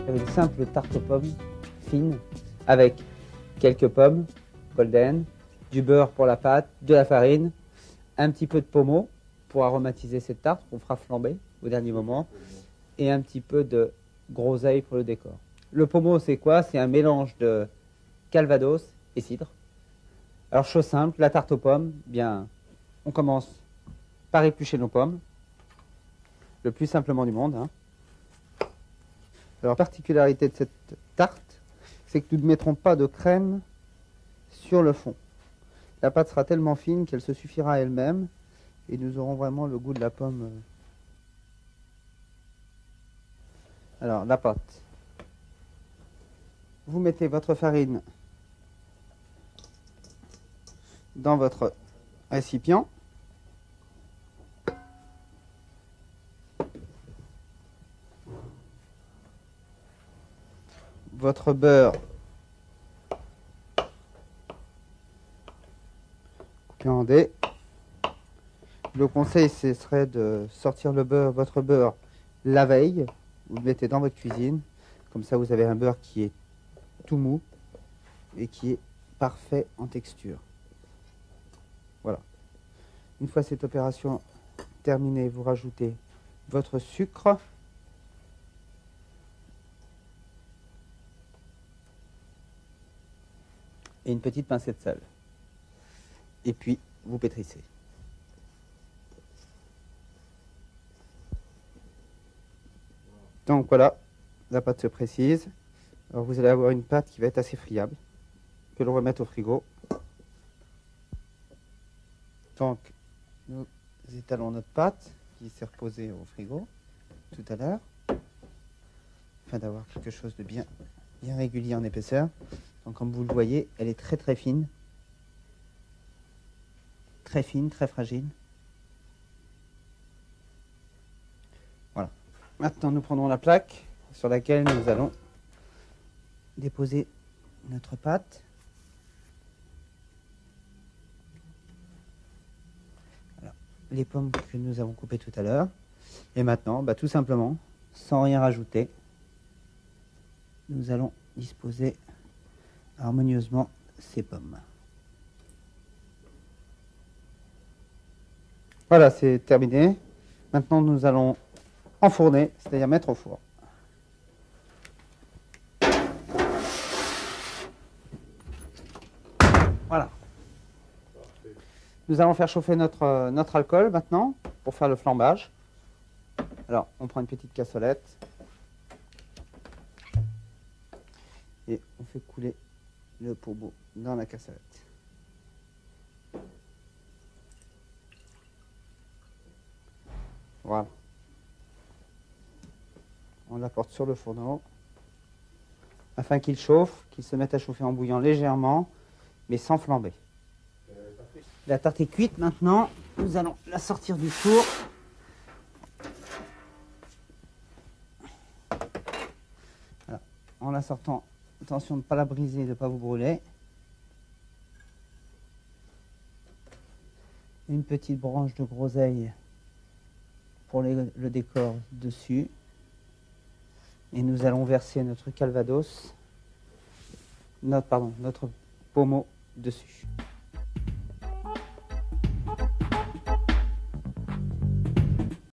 faire une simple tarte aux pommes fine avec quelques pommes golden, du beurre pour la pâte, de la farine, un petit peu de pommeau pour aromatiser cette tarte qu'on fera flamber au dernier moment et un petit peu de groseille pour le décor. Le pommeau, c'est quoi? C'est un mélange de calvados et cidre. Alors, chose simple, la tarte aux pommes, bien, on commence par éplucher nos pommes, le plus simplement du monde. Alors, particularité de cette tarte, c'est que nous ne mettrons pas de crème sur le fond. La pâte sera tellement fine qu'elle se suffira à elle-même et nous aurons vraiment le goût de la pomme. Alors, la pâte. Vous mettez votre farine dans votre récipient. Votre beurre coupé en dés. Le conseil, ce serait de sortir votre beurre la veille. Vous le mettez dans votre cuisine. Comme ça, vous avez un beurre qui est tout mou et qui est parfait en texture. Voilà. Une fois cette opération terminée, vous rajoutez votre sucre. Et une petite pincée de sel. Et puis, vous pétrissez. Donc voilà, la pâte se précise. Alors vous allez avoir une pâte qui va être assez friable, que l'on va mettre au frigo. Donc, nous étalons notre pâte qui s'est reposée au frigo tout à l'heure, afin d'avoir quelque chose de bien régulier en épaisseur. Donc comme vous le voyez, elle est très fine, très fragile. Voilà. Maintenant, nous prendrons la plaque sur laquelle nous allons déposer notre pâte. Alors, les pommes que nous avons coupées tout à l'heure. Et maintenant, tout simplement, sans rien rajouter, nous allons disposer harmonieusement ces pommes. Voilà, c'est terminé. Maintenant, nous allons enfourner, c'est-à-dire mettre au four. Voilà. Nous allons faire chauffer notre alcool maintenant pour faire le flambage. Alors, on prend une petite cassolette et on fait couler le pommeau dans la cassolette. Voilà. On l'apporte sur le fourneau afin qu'il chauffe, qu'il se mette à chauffer en bouillant légèrement, mais sans flamber. La tarte est cuite maintenant. Nous allons la sortir du four. Voilà. En la sortant, attention de ne pas la briser, de ne pas vous brûler. Une petite branche de groseille pour le décor dessus. Et nous allons verser notre calvados, notre pommeau dessus.